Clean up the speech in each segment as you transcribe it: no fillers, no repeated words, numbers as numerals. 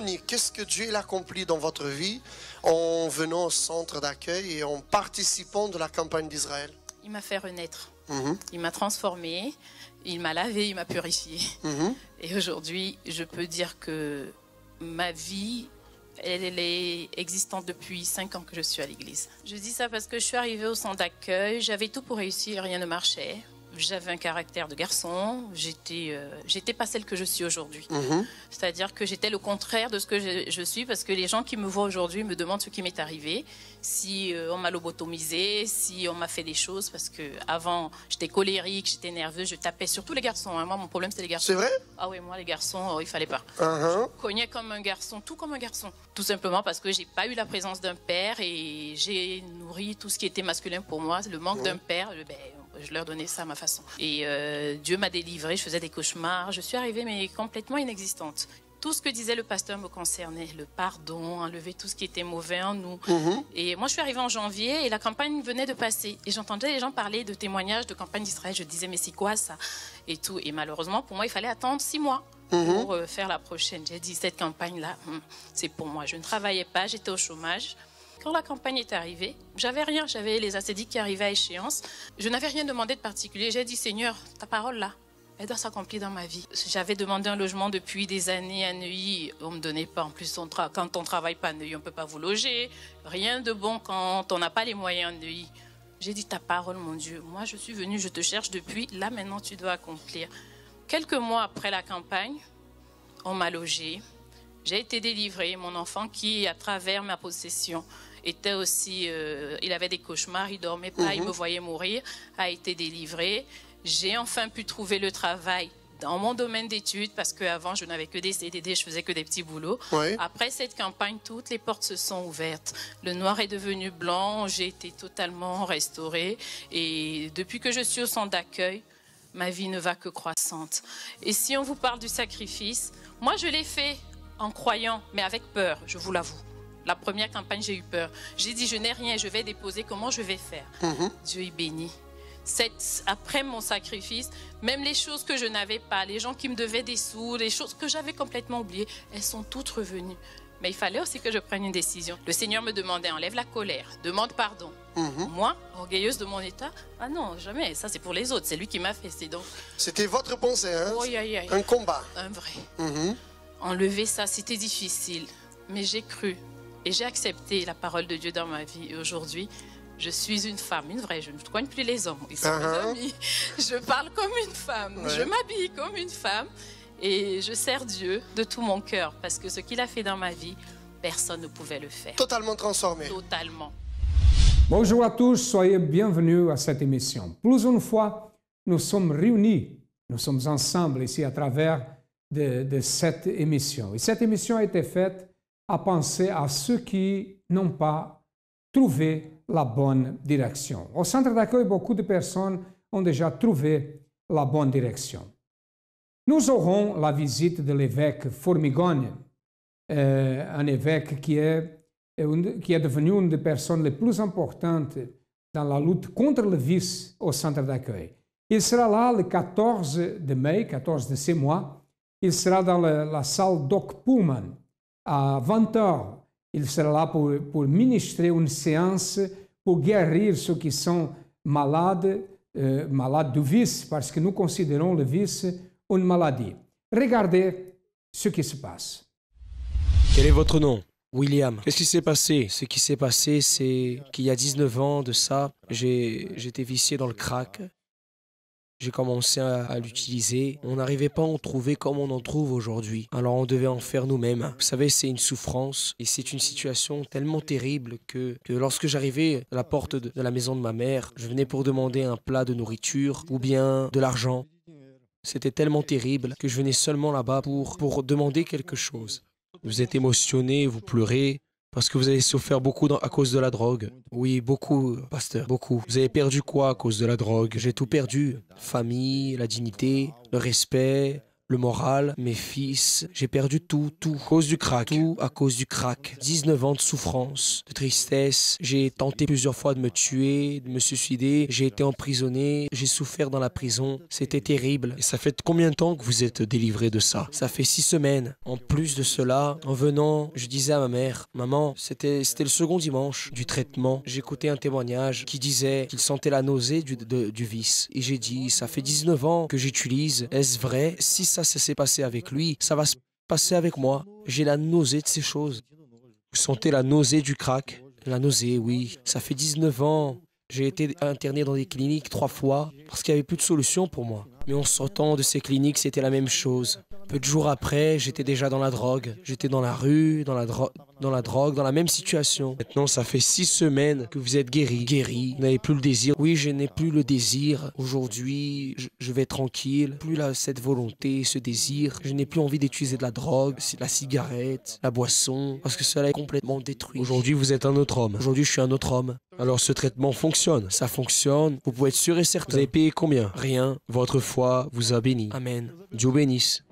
unique. Qu'est-ce que Dieu il a accompli dans votre vie en venant au centre d'accueil et en participant de la campagne d'Israël? Il m'a fait renaître. Il m'a transformé, il m'a lavé, il m'a purifié. Et aujourd'hui, je peux dire que ma vie, elle est existante depuis 5 ans que je suis à l'église. Je dis ça parce que je suis arrivée au centre d'accueil, j'avais tout pour réussir, rien ne marchait. J'avais un caractère de garçon, j'étais pas celle que je suis aujourd'hui. C'est-à-dire que j'étais le contraire de ce que je suis, parce que les gens qui me voient aujourd'hui me demandent ce qui m'est arrivé, si on m'a lobotomisé, si on m'a fait des choses, parce que avant j'étais colérique, j'étais nerveuse, je tapais surtout les garçons. Hein. Moi, mon problème c'était les garçons. C'est vrai? Ah oui, moi les garçons, il fallait pas. Je cognais comme un garçon, tout comme un garçon. Tout simplement parce que j'ai pas eu la présence d'un père et j'ai nourri tout ce qui était masculin pour moi. Le manque d'un père, je leur donnais ça à ma façon. Et Dieu m'a délivrée, je faisais des cauchemars. Je suis arrivée, mais complètement inexistante. Tout ce que disait le pasteur me concernait, le pardon, enlever tout ce qui était mauvais en nous. Et moi, je suis arrivée en janvier et la campagne venait de passer. Et j'entendais les gens parler de témoignages de campagne d'Israël. Je disais, mais c'est quoi ça? Et tout. Et malheureusement, pour moi, il fallait attendre 6 mois pour faire la prochaine. J'ai dit, cette campagne-là, c'est pour moi. Je ne travaillais pas, j'étais au chômage. Quand la campagne est arrivée, j'avais rien, j'avais les ascédiques qui arrivaient à échéance. Je n'avais rien demandé de particulier. J'ai dit, Seigneur, ta parole là, elle doit s'accomplir dans ma vie. J'avais demandé un logement depuis des années à Neuilly. On ne me donnait pas. En plus, quand on ne travaille pas à Neuilly, on ne peut pas vous loger. Rien de bon quand on n'a pas les moyens à Neuilly. J'ai dit, ta parole, mon Dieu. Moi, je suis venue, je te cherche depuis. Là, maintenant, tu dois accomplir. Quelques mois après la campagne, on m'a logée. J'ai été délivrée. Mon enfant qui, à travers ma possession, était aussi, il avait des cauchemars, il dormait pas, il me voyait mourir, a été délivré. J'ai enfin pu trouver le travail dans mon domaine d'études parce qu'avant je n'avais que des CDD, je faisais que des petits boulots. Après cette campagne, toutes les portes se sont ouvertes. Le noir est devenu blanc, j'ai été totalement restaurée et depuis que je suis au centre d'accueil, ma vie ne va que croissante. Et si on vous parle du sacrifice, moi je l'ai fait en croyant, mais avec peur, je vous l'avoue. La première campagne, j'ai eu peur. J'ai dit, je n'ai rien, je vais déposer, comment je vais faire? Dieu est béni. Après mon sacrifice, même les choses que je n'avais pas, les gens qui me devaient des sous, les choses que j'avais complètement oubliées, elles sont toutes revenues. Mais il fallait aussi que je prenne une décision. Le Seigneur me demandait, enlève la colère, demande pardon. Moi, orgueilleuse de mon état, ah non, jamais, ça c'est pour les autres, c'est lui qui m'a fait. C'était votre pensée, hein? Un combat. Un vrai. Enlever ça, c'était difficile, mais j'ai cru. Et j'ai accepté la parole de Dieu dans ma vie. Et aujourd'hui, je suis une femme, une vraie. Je ne coigne plus les hommes. Ils sont mes amis. Je parle comme une femme. Je m'habille comme une femme. Et je sers Dieu de tout mon cœur. Parce que ce qu'il a fait dans ma vie, personne ne pouvait le faire. Totalement transformé. Totalement. Bonjour à tous, soyez bienvenus à cette émission. Plus une fois, nous sommes réunis. Nous sommes ensemble ici à travers de cette émission. Et cette émission a été faite à penser à ceux qui n'ont pas trouvé la bonne direction. Au centre d'accueil, beaucoup de personnes ont déjà trouvé la bonne direction. Nous aurons la visite de l'évêque Formigone, un évêque qui est devenu une des personnes les plus importantes dans la lutte contre le vice au centre d'accueil. Il sera là le 14 de mai, 14 de ce mois. Il sera dans la salle Doc Pullman. À 20h, il sera là pour ministrer une séance pour guérir ceux qui sont malades du vice, parce que nous considérons le vice une maladie. Regardez ce qui se passe. Quel est votre nom? William. Qu'est-ce qui s'est passé? Ce qui s'est passé, c'est qu'il y a 19 ans de ça, j'étais vicié dans le crack. J'ai commencé à l'utiliser. On n'arrivait pas à en trouver comme on en trouve aujourd'hui. Alors on devait en faire nous-mêmes. Vous savez, c'est une souffrance et c'est une situation tellement terrible que lorsque j'arrivais à la porte de la maison de ma mère, je venais pour demander un plat de nourriture ou bien de l'argent. C'était tellement terrible que je venais seulement là-bas pour demander quelque chose. Vous êtes émotionné, vous pleurez. Parce que vous avez souffert beaucoup à cause de la drogue. Oui, beaucoup, pasteur, beaucoup. Vous avez perdu quoi à cause de la drogue? J'ai tout perdu. Famille, la dignité, le respect, le moral, mes fils. J'ai perdu tout à cause du crack. Tout à cause du crack. 19 ans de souffrance, de tristesse. J'ai tenté plusieurs fois de me tuer, de me suicider. J'ai été emprisonné. J'ai souffert dans la prison. C'était terrible. Et ça fait combien de temps que vous êtes délivré de ça? Ça fait 6 semaines. En plus de cela, en venant, je disais à ma mère, maman, c'était le second dimanche du traitement. J'écoutais un témoignage qui disait qu'il sentait la nausée du vice. Et j'ai dit, ça fait 19 ans que j'utilise. Est-ce vrai? Si ça s'est passé avec lui, ça va se passer avec moi. J'ai la nausée de ces choses. Vous sentez la nausée du crack? La nausée, oui. Ça fait 19 ans. J'ai été interné dans des cliniques 3 fois parce qu'il n'y avait plus de solution pour moi. Mais en sortant de ces cliniques, c'était la même chose. Peu de jours après, j'étais déjà dans la drogue. J'étais dans la rue, dans la drogue, dans la même situation. Maintenant, ça fait 6 semaines que vous êtes guéri. Vous n'avez plus le désir. Oui, je n'ai plus le désir. Aujourd'hui, je vais tranquille. Plus cette volonté, ce désir. Je n'ai plus envie d'utiliser de la drogue, la cigarette, la boisson, parce que cela est complètement détruit. Aujourd'hui, vous êtes un autre homme. Aujourd'hui, je suis un autre homme. Alors, ce traitement fonctionne. Ça fonctionne. Vous pouvez être sûr et certain. Vous avez payé combien? Rien. Votre foi vous a béni. Amen. Dieu bénisse.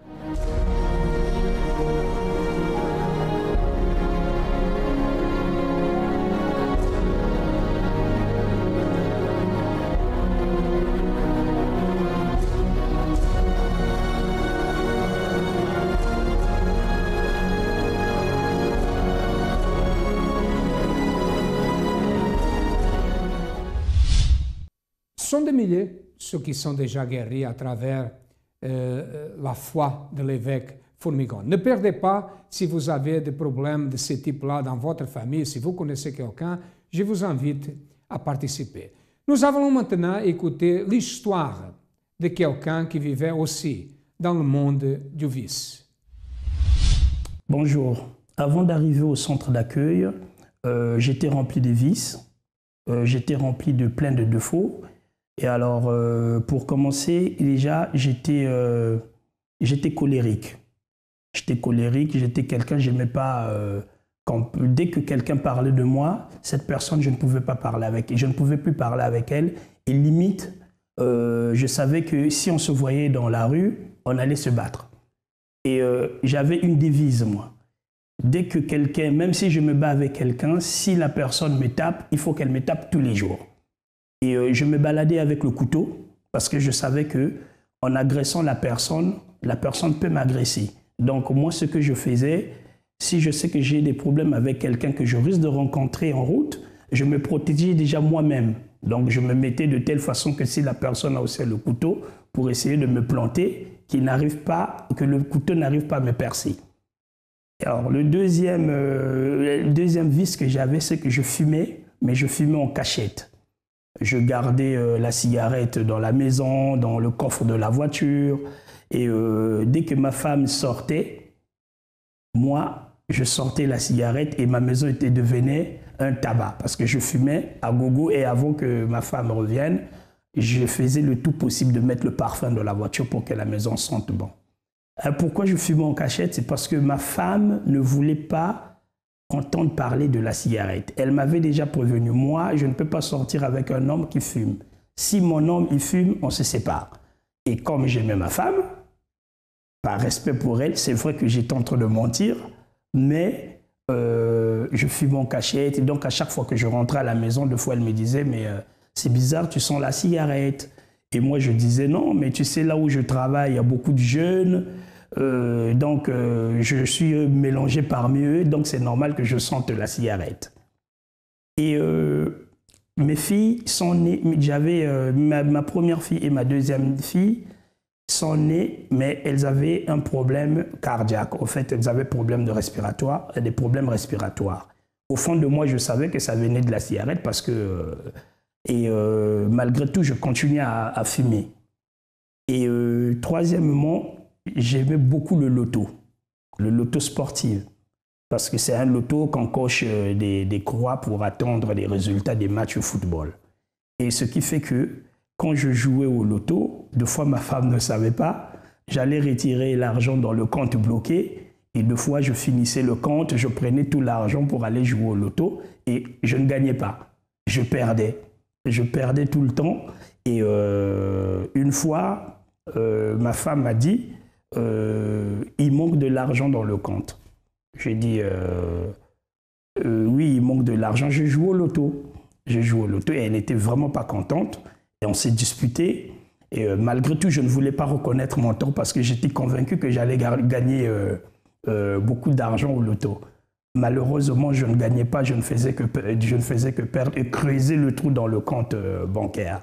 Sont des milliers ceux qui sont déjà guéris à travers la foi de l'évêque Formigón. Ne perdez pas, si vous avez des problèmes de ce type-là dans votre famille, si vous connaissez quelqu'un, je vous invite à participer. Nous allons maintenant écouter l'histoire de quelqu'un qui vivait aussi dans le monde du vice. Bonjour. Avant d'arriver au centre d'accueil, j'étais rempli de vices, j'étais rempli de plein de défauts. Et alors, pour commencer, déjà, j'étais colérique. J'étais quelqu'un, j'aimais pas... dès que quelqu'un parlait de moi, cette personne, je ne pouvais pas parler avec elle. Je ne pouvais plus parler avec elle. Et limite, je savais que si on se voyait dans la rue, on allait se battre. Et j'avais une devise, moi. Dès que quelqu'un, même si je me bats avec quelqu'un, si la personne me tape, il faut qu'elle me tape tous les jours. Et je me baladais avec le couteau parce que je savais qu'en agressant la personne peut m'agresser. Donc moi, ce que je faisais, si je sais que j'ai des problèmes avec quelqu'un que je risque de rencontrer en route, je me protégeais déjà moi-même. Donc je me mettais de telle façon que si la personne a aussi le couteau, pour essayer de me planter, que le couteau n'arrive pas à me percer. Alors le deuxième vice que j'avais, c'est que je fumais, mais je fumais en cachette. Je gardais la cigarette dans la maison, dans le coffre de la voiture. Et dès que ma femme sortait, moi, je sortais la cigarette et ma maison devenait un tabac. Parce que je fumais à gogo et avant que ma femme revienne, je faisais le tout possible de mettre le parfum dans la voiture pour que la maison sente bon. Pourquoi je fumais en cachette? C'est parce que ma femme ne voulait pas entendre parler de la cigarette. Elle m'avait déjà prévenu, moi, je ne peux pas sortir avec un homme qui fume. Si mon homme, il fume, on se sépare. Et comme j'aimais ma femme, par respect pour elle, c'est vrai que j'étais en train de mentir, mais je fumais en cachette. Et donc, à chaque fois que je rentrais à la maison, deux fois, elle me disait, mais c'est bizarre, tu sens la cigarette. Et moi, je disais, non, mais tu sais, là où je travaille, il y a beaucoup de jeunes. Donc, je suis mélangé parmi eux, donc c'est normal que je sente la cigarette. Et mes filles sont nées, j'avais ma première fille et ma deuxième fille sont nées, mais elles avaient un problème cardiaque. En fait, elles avaient des problèmes respiratoires. Au fond de moi, je savais que ça venait de la cigarette parce que... malgré tout, je continuais à fumer. Et troisièmement, j'aimais beaucoup le loto sportif, parce que c'est un loto qu'on coche des croix pour attendre les résultats des matchs de football. Et ce qui fait que quand je jouais au loto, deux fois ma femme ne savait pas, j'allais retirer l'argent dans le compte bloqué et deux fois je finissais le compte, je prenais tout l'argent pour aller jouer au loto et je ne gagnais pas, je perdais tout le temps. Et une fois, ma femme m'a dit, il manque de l'argent dans le compte. J'ai dit, oui, il manque de l'argent. Je joue au loto. J'ai joué au loto et elle n'était vraiment pas contente. Et on s'est disputé. Et malgré tout, je ne voulais pas reconnaître mon tort parce que j'étais convaincu que j'allais gagner beaucoup d'argent au loto. Malheureusement, je ne gagnais pas, je ne faisais que perdre et creuser le trou dans le compte bancaire.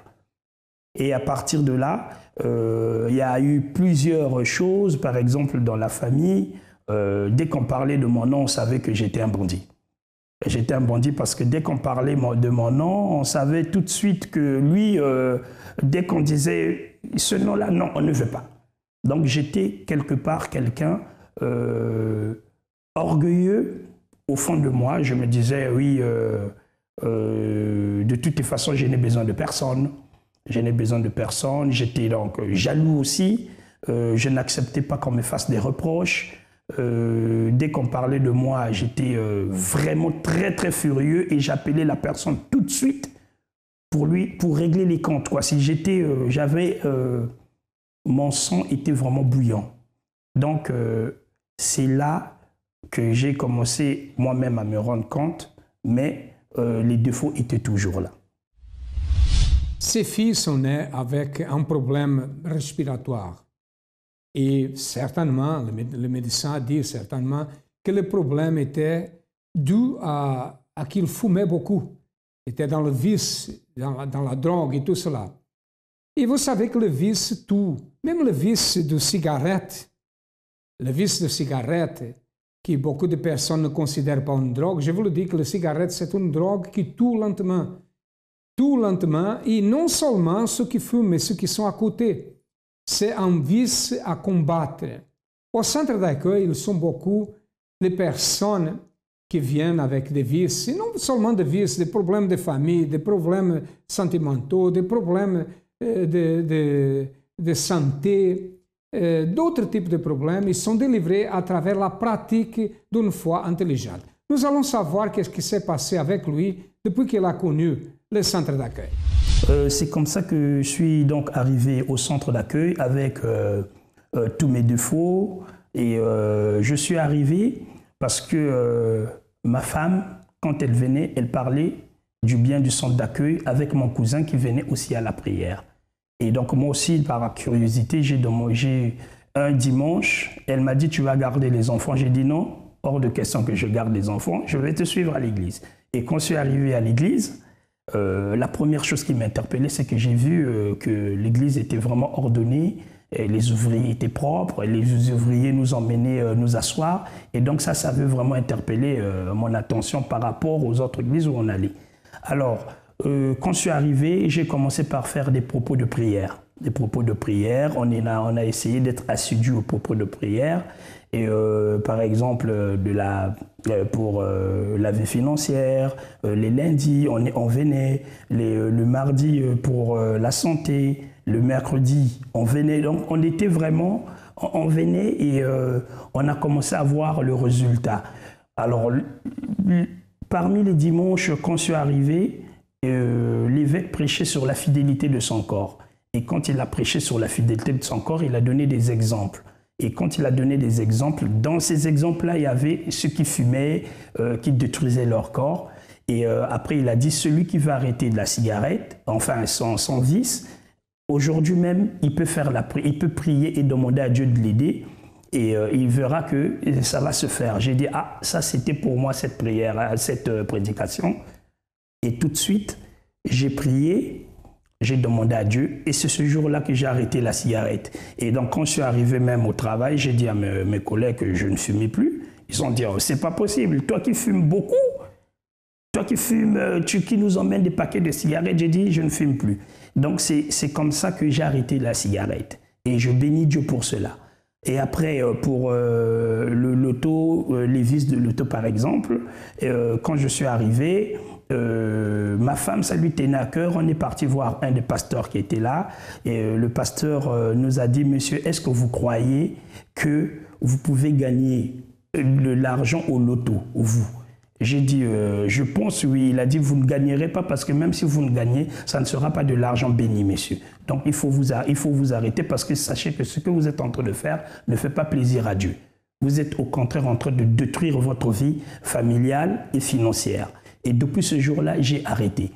Et à partir de là, il y a eu plusieurs choses. Par exemple, dans la famille, dès qu'on parlait de mon nom, on savait que j'étais un bandit. J'étais un bandit parce que dès qu'on parlait de mon nom, on savait tout de suite que lui, dès qu'on disait ce nom-là, non, on ne veut pas. Donc j'étais quelque part quelqu'un orgueilleux au fond de moi. Je me disais, oui, de toutes les façons, je n'ai besoin de personne. Je n'ai besoin de personne. J'étais donc jaloux aussi. Je n'acceptais pas qu'on me fasse des reproches. Dès qu'on parlait de moi, j'étais vraiment très très furieux et j'appelais la personne tout de suite pour régler les comptes, quoi. Si mon sang était vraiment bouillant. Donc c'est là que j'ai commencé moi-même à me rendre compte, mais les défauts étaient toujours là. Ces filles sont nées avec un problème respiratoire. Et certainement, le médecin a dit certainement que le problème était dû à qu'il fumait beaucoup. Il était dans le vice, dans la drogue et tout cela. Et vous savez que le vice tue, même le vice de cigarette, que beaucoup de personnes ne considèrent pas une drogue. Je vous le dis que la cigarette, c'est une drogue qui tue lentement. Et non seulement ceux qui fument, mais ceux qui sont à côté. C'est un vice à combattre. Au centre d'accueil, ils sont beaucoup les personnes qui viennent avec des vices, et non seulement des vices, des problèmes de famille, des problèmes sentimentaux, des problèmes de santé, d'autres types de problèmes. Ils sont délivrés à travers la pratique d'une foi intelligente. Nous allons savoir qu'est-ce qui s'est passé avec lui depuis qu'il a connu le centre d'accueil. C'est comme ça que je suis donc arrivé au centre d'accueil avec tous mes défauts. Et je suis arrivé parce que ma femme, quand elle venait, elle parlait du bien du centre d'accueil avec mon cousin qui venait aussi à la prière. Et donc moi aussi, par curiosité, j'ai un dimanche, elle m'a dit « Tu vas garder les enfants ?» J'ai dit « Non, hors de question que je garde les enfants, je vais te suivre à l'église. » Et quand je suis arrivé à l'église, la première chose qui m'a interpellé, c'est que j'ai vu que l'église était vraiment ordonnée, et les ouvriers étaient propres, et les ouvriers nous emmenaient nous asseoir. Et donc ça avait vraiment interpellé mon attention par rapport aux autres églises où on allait. Alors, quand je suis arrivé, j'ai commencé par faire des propos de prière. Des propos de prière, on a essayé d'être assidu aux propos de prière. Et par exemple, pour la vie financière, les lundis, on venait, le mardi pour la santé, le mercredi, on venait. Donc, on était vraiment, on venait et on a commencé à voir le résultat. Alors, parmi les dimanches, quand je suis arrivé, l'évêque prêchait sur la fidélité de son corps. Et quand il a prêché sur la fidélité de son corps, il a donné des exemples. Et quand il a donné des exemples, dans ces exemples-là, il y avait ceux qui fumaient, qui détruisaient leur corps. Et après, il a dit, celui qui va arrêter de la cigarette, enfin sans vice, aujourd'hui même, il peut prier et demander à Dieu de l'aider. Et il verra que ça va se faire. J'ai dit, ah, ça c'était pour moi cette prière, cette prédication. Et tout de suite, j'ai prié. J'ai demandé à Dieu et c'est ce jour-là que j'ai arrêté la cigarette. Et donc quand je suis arrivé même au travail, j'ai dit à mes collègues que je ne fumais plus. Ils ont dit, oh, c'est pas possible, toi qui fumes beaucoup, toi qui fumes, qui nous emmène des paquets de cigarettes, j'ai dit, je ne fume plus. Donc c'est comme ça que j'ai arrêté la cigarette. Et je bénis Dieu pour cela. Et après, pour le loto, les vices de loto par exemple, quand je suis arrivé, ma femme, ça lui tenait à cœur. On est parti voir un des pasteurs qui était là. Et le pasteur nous a dit, monsieur, est-ce que vous croyez que vous pouvez gagner de l'argent au loto, vous? J'ai dit, je pense, oui. Il a dit, vous ne gagnerez pas parce que même si vous ne gagnez, ça ne sera pas de l'argent béni, messieurs. Donc, il faut vous arrêter parce que sachez que ce que vous êtes en train de faire ne fait pas plaisir à Dieu. Vous êtes au contraire en train de détruire votre vie familiale et financière. Et depuis ce jour-là, j'ai arrêté.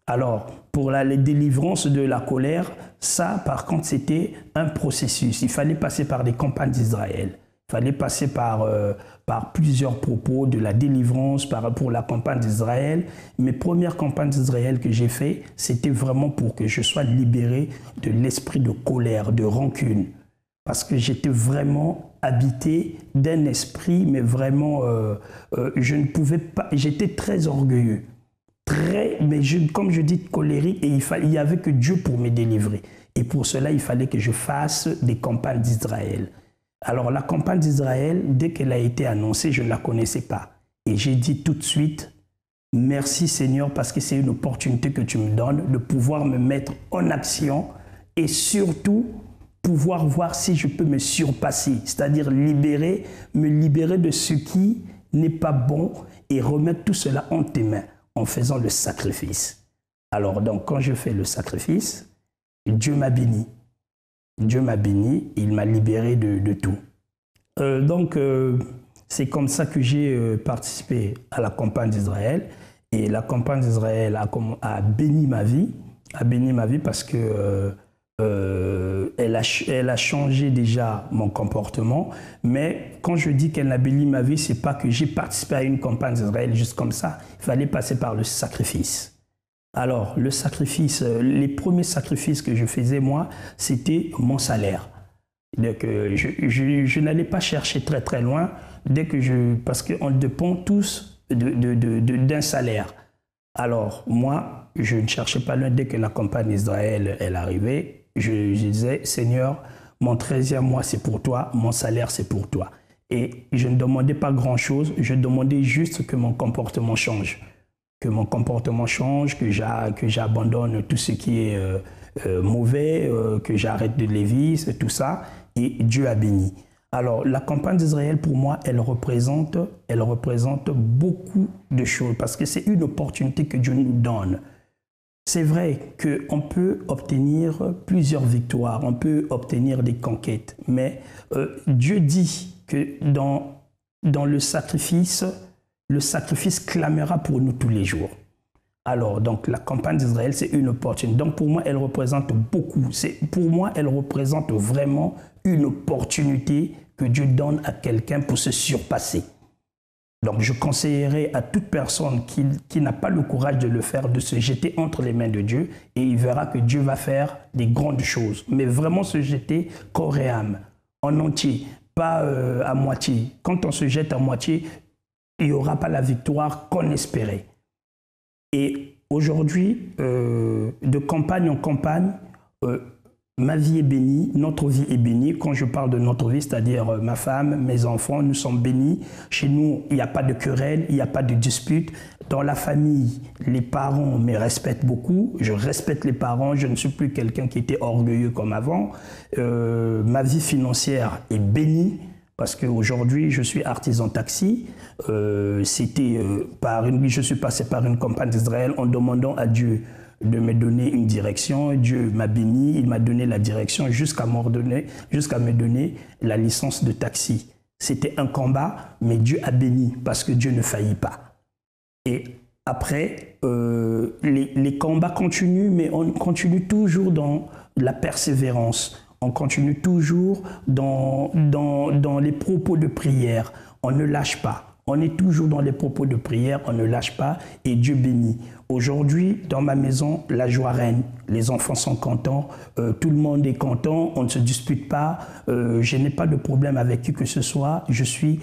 Alors, pour la délivrance de la colère, ça, par contre, c'était un processus. Il fallait passer par des campagnes d'Israël. Il fallait passer par plusieurs propos de la délivrance pour la campagne d'Israël. Mes premières campagnes d'Israël que j'ai faites, c'était vraiment pour que je sois libéré de l'esprit de colère, de rancune. Parce que j'étais vraiment habité d'un esprit, mais vraiment, je ne pouvais pas, j'étais très orgueilleux. Comme je dis, colérique, et il n'y avait que Dieu pour me délivrer. Et pour cela, il fallait que je fasse des campagnes d'Israël. Alors la campagne d'Israël, dès qu'elle a été annoncée, je ne la connaissais pas. Et j'ai dit tout de suite, merci Seigneur, parce que c'est une opportunité que tu me donnes de pouvoir me mettre en action et surtout pouvoir voir si je peux me surpasser, c'est-à-dire me libérer de ce qui n'est pas bon et remettre tout cela en tes mains en faisant le sacrifice. Alors donc quand je fais le sacrifice, Dieu m'a béni. Dieu m'a béni, il m'a libéré de tout. C'est comme ça que j'ai participé à la campagne d'Israël. Et la campagne d'Israël a béni ma vie, parce que elle a changé déjà mon comportement. Mais quand je dis qu'elle a béni ma vie, c'est pas que j'ai participé à une campagne d'Israël juste comme ça. Il fallait passer par le sacrifice. Alors, le sacrifice, les premiers sacrifices que je faisais, moi, c'était mon salaire. Donc, je n'allais pas chercher très très loin, parce qu'on dépend tous d'un salaire. Alors, moi, je ne cherchais pas loin. Dès que la campagne d'Israël elle arrivait, je disais, Seigneur, mon 13e mois, c'est pour toi, mon salaire, c'est pour toi. Et je ne demandais pas grand-chose, je demandais juste que mon comportement change. Que mon comportement change, que j'abandonne tout ce qui est mauvais, que j'arrête de les vices, tout ça. Et Dieu a béni. Alors, la campagne d'Israël, pour moi, elle représente beaucoup de choses parce que c'est une opportunité que Dieu nous donne. C'est vrai qu'on peut obtenir plusieurs victoires, on peut obtenir des conquêtes, mais Dieu dit que dans le sacrifice clamera pour nous tous les jours. Alors, donc, la campagne d'Israël, c'est une opportunité. Donc, pour moi, elle représente beaucoup. Pour moi, elle représente vraiment une opportunité que Dieu donne à quelqu'un pour se surpasser. Donc, je conseillerais à toute personne qui n'a pas le courage de le faire, de se jeter entre les mains de Dieu et il verra que Dieu va faire des grandes choses. Mais vraiment se jeter corps et âme, en entier, pas à moitié. Quand on se jette à moitié, il n'y aura pas la victoire qu'on espérait. Et aujourd'hui, de campagne en campagne, ma vie est bénie, notre vie est bénie. Quand je parle de notre vie, c'est-à-dire ma femme, mes enfants, nous sommes bénis. Chez nous, il n'y a pas de querelle, il n'y a pas de dispute. Dans la famille, les parents me respectent beaucoup. Je respecte les parents. Je ne suis plus quelqu'un qui était orgueilleux comme avant. Ma vie financière est bénie. Parce qu'aujourd'hui, je suis artisan taxi. Je suis passé par une campagne d'Israël en demandant à Dieu de me donner une direction. Dieu m'a béni, il m'a donné la direction jusqu'à me donner la licence de taxi. C'était un combat, mais Dieu a béni parce que Dieu ne faillit pas. Et après, les combats continuent, mais on continue toujours dans la persévérance. On continue toujours dans les propos de prière. On ne lâche pas. On est toujours dans les propos de prière, on ne lâche pas et Dieu bénit. Aujourd'hui, dans ma maison, la joie règne. Les enfants sont contents, tout le monde est content, on ne se dispute pas. Je n'ai pas de problème avec qui que ce soit. Je suis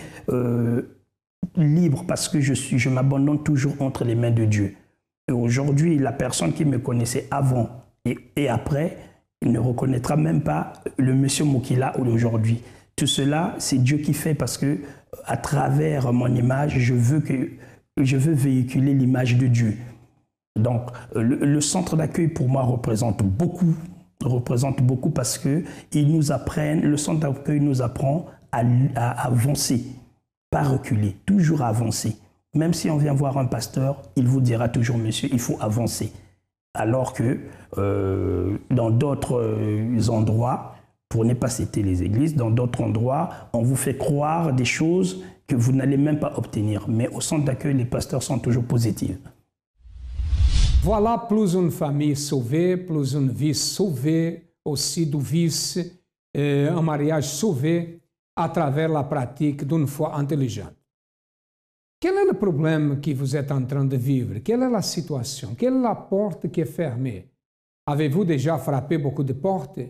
libre parce que je m'abandonne toujours entre les mains de Dieu. Et aujourd'hui, la personne qui me connaissait avant et après, il ne reconnaîtra même pas le monsieur Mokila aujourd'hui. Tout cela, c'est Dieu qui fait parce que à travers mon image, je veux véhiculer l'image de Dieu. Donc, le centre d'accueil pour moi représente beaucoup parce que le centre d'accueil nous apprend à avancer, pas reculer, toujours avancer. Même si on vient voir un pasteur, il vous dira toujours, monsieur, il faut avancer. Alors que dans d'autres endroits, pour ne pas citer les églises, dans d'autres endroits, on vous fait croire des choses que vous n'allez même pas obtenir. Mais au centre d'accueil, les pasteurs sont toujours positifs. Voilà plus une famille sauvée, plus une vie sauvée aussi du vice, un mariage sauvé à travers la pratique d'une foi intelligente. Quel est le problème que vous êtes en train de vivre? Quelle est la situation? Quelle est la porte qui est fermée? Avez-vous déjà frappé beaucoup de portes?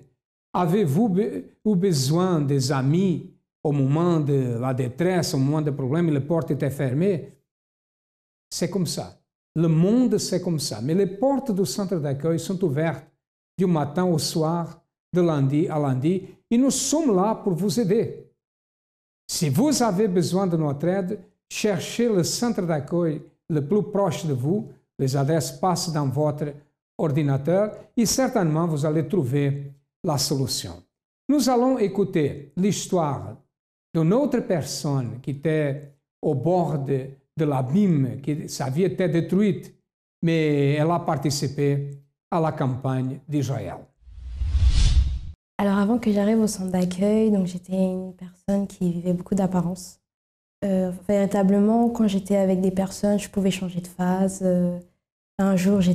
Avez-vous eu besoin des amis au moment de la détresse, au moment des problèmes, et les portes étaient fermées? C'est comme ça. Le monde, c'est comme ça. Mais les portes du centre d'accueil sont ouvertes du matin au soir, de lundi à lundi, et nous sommes là pour vous aider. Si vous avez besoin de notre aide, cherchez le centre d'accueil le plus proche de vous. Les adresses passent dans votre ordinateur et certainement vous allez trouver la solution. Nous allons écouter l'histoire d'une autre personne qui était au bord de l'abîme, que sa vie était détruite, mais elle a participé à la campagne d'Israël. Alors avant que j'arrive au centre d'accueil, donc j'étais une personne qui vivait beaucoup d'apparence. Véritablement, quand j'étais avec des personnes, je pouvais changer de phase. Un jour, je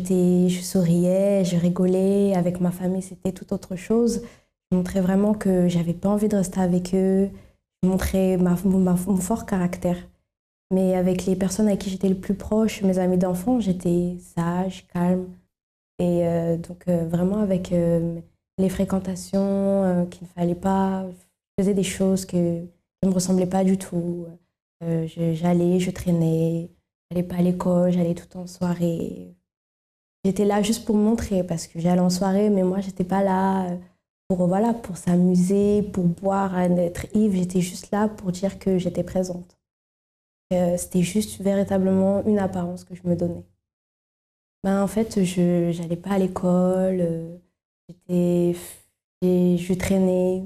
souriais, je rigolais. Avec ma famille, c'était tout autre chose. Je montrais vraiment que j'avais pas envie de rester avec eux. Je montrais mon fort caractère. Mais avec les personnes avec qui j'étais le plus proche, mes amis d'enfance, j'étais sage, calme. Et donc vraiment avec les fréquentations qu'il ne fallait pas, je faisais des choses qui ne me ressemblaient pas du tout. J'allais, je traînais, je n'allais pas à l'école, j'allais tout en soirée. J'étais là juste pour me montrer parce que j'allais en soirée, mais moi, je n'étais pas là pour s'amuser, pour boire, être ivre. J'étais juste là pour dire que j'étais présente. C'était juste véritablement une apparence que je me donnais. En fait, je n'allais pas à l'école, je traînais,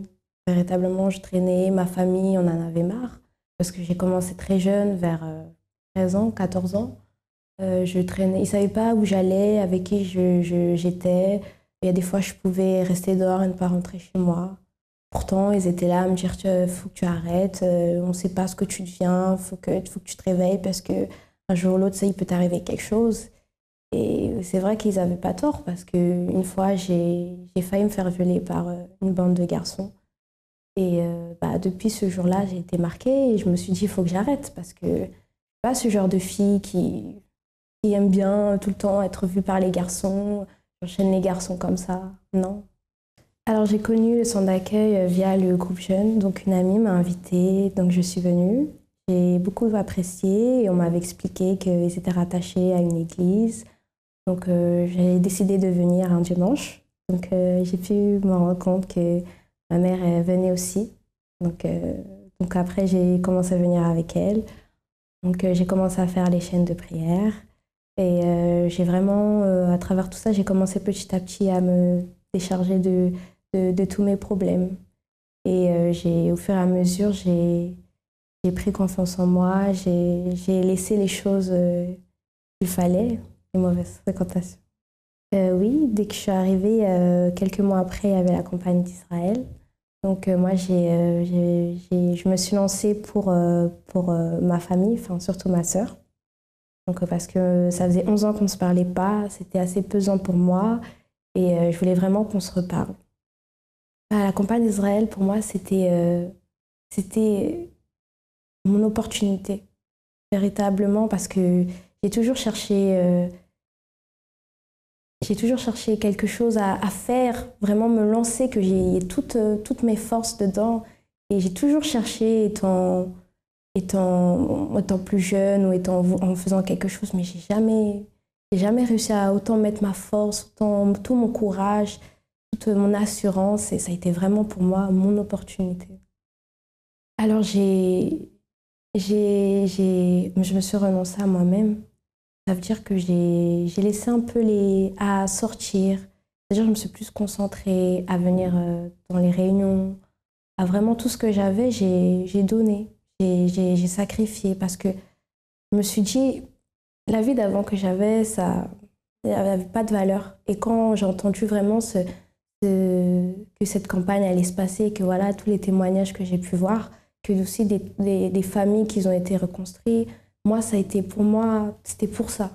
véritablement je traînais. Ma famille, on en avait marre parce que j'ai commencé très jeune, vers 13 ans, 14 ans. Je traînais, ils ne savaient pas où j'allais, avec qui j'étais. Il y a des fois, je pouvais rester dehors et ne pas rentrer chez moi. Pourtant, ils étaient là à me dire « faut que tu arrêtes, on ne sait pas ce que tu deviens, faut que tu te réveilles parce qu'un jour ou l'autre, il peut t'arriver quelque chose. » Et c'est vrai qu'ils n'avaient pas tort parce qu'une fois, j'ai failli me faire violer par une bande de garçons. Et depuis ce jour-là, j'ai été marquée et je me suis dit « il faut que j'arrête » parce que je ne suis pas ce genre de fille qui aime bien tout le temps être vue par les garçons. J'enchaîne les garçons comme ça, non. Alors j'ai connu le centre d'accueil via le groupe Jeune, donc une amie m'a invitée, donc je suis venue. J'ai beaucoup apprécié et on m'avait expliqué qu'ils étaient rattachés à une église. Donc j'ai décidé de venir un dimanche. Donc j'ai pu me rendre compte que ma mère venait aussi. Donc après j'ai commencé à venir avec elle. Donc j'ai commencé à faire les chaînes de prière. Et j'ai vraiment, à travers tout ça, j'ai commencé petit à petit à me décharger de tous mes problèmes. Et au fur et à mesure, j'ai pris confiance en moi, j'ai laissé les choses qu'il fallait, les mauvaises fréquentations. Oui, dès que je suis arrivée, quelques mois après, il y avait la campagne d'Israël. Donc moi, je me suis lancée pour ma famille, enfin surtout ma sœur. Donc, parce que ça faisait 11 ans qu'on ne se parlait pas, c'était assez pesant pour moi et je voulais vraiment qu'on se reparle. La campagne d'Israël, pour moi, c'était mon opportunité, véritablement, parce que j'ai toujours cherché quelque chose à faire, vraiment me lancer, que j'ai toutes mes forces dedans. Et j'ai toujours cherché, étant plus jeune ou en faisant quelque chose, mais j'ai jamais réussi à autant mettre ma force, tout mon courage, toute mon assurance, et ça a été vraiment pour moi mon opportunité. Alors je me suis renoncée à moi-même. Ça veut dire que j'ai laissé un peu à sortir. C'est-à-dire je me suis plus concentrée à venir dans les réunions, à vraiment tout ce que j'avais, j'ai donné. J'ai sacrifié parce que je me suis dit, la vie d'avant que j'avais, ça n'avait pas de valeur. Et quand j'ai entendu vraiment que cette campagne allait se passer, que voilà, tous les témoignages que j'ai pu voir, que aussi des familles qui ont été reconstruites, moi, ça a été pour moi, c'était pour ça.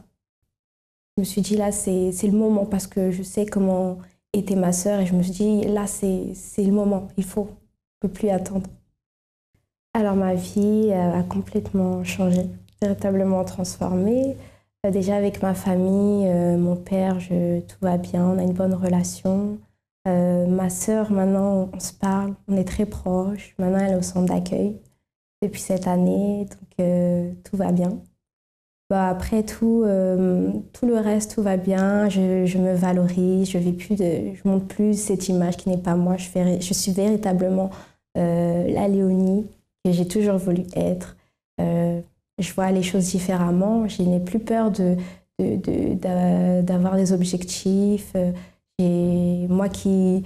Je me suis dit, là, c'est le moment, parce que je sais comment était ma sœur, et je me suis dit, là, c'est le moment, je ne peux plus attendre. Alors, ma vie a complètement changé, véritablement transformée. Déjà, avec ma famille, mon père, tout va bien, on a une bonne relation. Ma sœur, maintenant, on se parle, on est très proches. Maintenant, elle est au centre d'accueil depuis cette année, donc tout va bien. Bah, après tout le reste, tout va bien. Je me valorise, je montre plus cette image qui n'est pas moi. Je suis véritablement la Léonie que j'ai toujours voulu être. Je vois les choses différemment. Je n'ai plus peur d'avoir des objectifs. Moi qui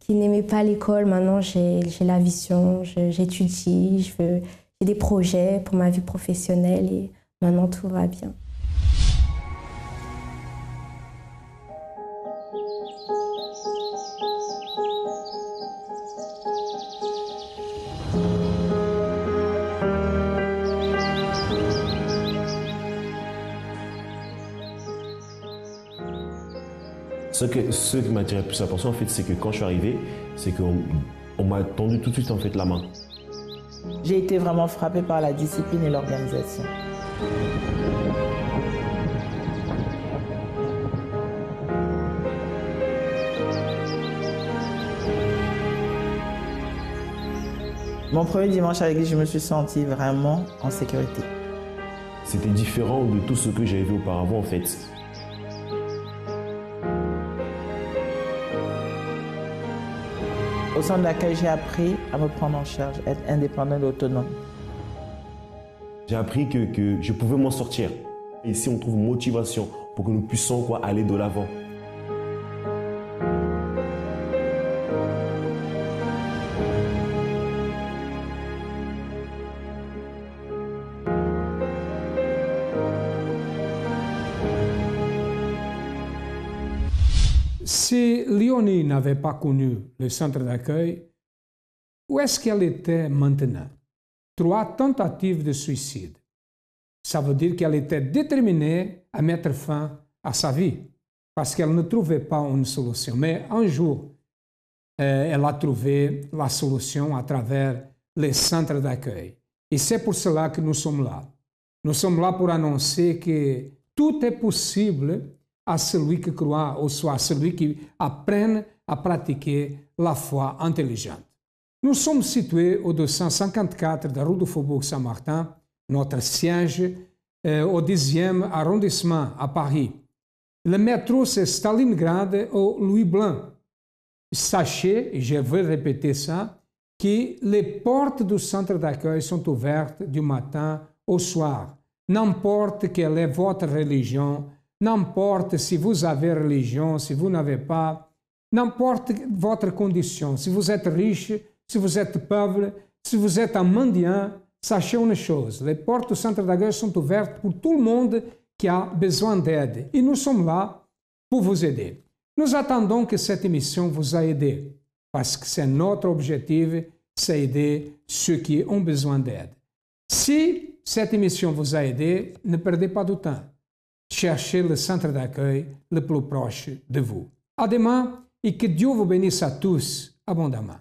n'aimais pas l'école, maintenant j'ai la vision, j'étudie, j'ai des projets pour ma vie professionnelle et maintenant tout va bien. Ce qui m'a attiré plus l'attention, en fait, c'est que quand je suis arrivé, c'est qu'on m'a tendu tout de suite en fait, la main. J'ai été vraiment frappée par la discipline et l'organisation. Mon premier dimanche à l'église, je me suis sentie vraiment en sécurité. C'était différent de tout ce que j'avais vu auparavant, en fait. Au centre d'accueil, j'ai appris à me prendre en charge, être indépendante et autonome. J'ai appris que je pouvais m'en sortir. Ici, on trouve motivation pour que nous puissions aller de l'avant. Si Léonie n'avait pas connu le centre d'accueil, où est-ce qu'elle était maintenant? 3 tentatives de suicide. Ça veut dire qu'elle était déterminée à mettre fin à sa vie parce qu'elle ne trouvait pas une solution. Mais un jour, elle a trouvé la solution à travers les centres d'accueil. Et c'est pour cela que nous sommes là. Nous sommes là pour annoncer que tout est possible à celui qui croit, ou soit à celui qui apprenne à pratiquer la foi intelligente. Nous sommes situés au 254 de la rue du Faubourg Saint-Martin, notre siège au 10e arrondissement à Paris. Le métro, c'est Stalingrad au Louis Blanc. Sachez, et je vais répéter ça, que les portes du centre d'accueil sont ouvertes du matin au soir. N'importe quelle est votre religion, n'importe si vous avez religion, si vous n'avez pas, n'importe votre condition, si vous êtes riche, si vous êtes pauvre, si vous êtes un mendiant, sachez une chose, les portes du centre d'accueil sont ouvertes pour tout le monde qui a besoin d'aide. Et nous sommes là pour vous aider. Nous attendons que cette émission vous a aidé, parce que c'est notre objectif, c'est aider ceux qui ont besoin d'aide. Si cette émission vous a aidé, ne perdez pas de temps. Cherchez le centre d'accueil le plus proche de vous. À demain et que Dieu vous bénisse à tous abondamment.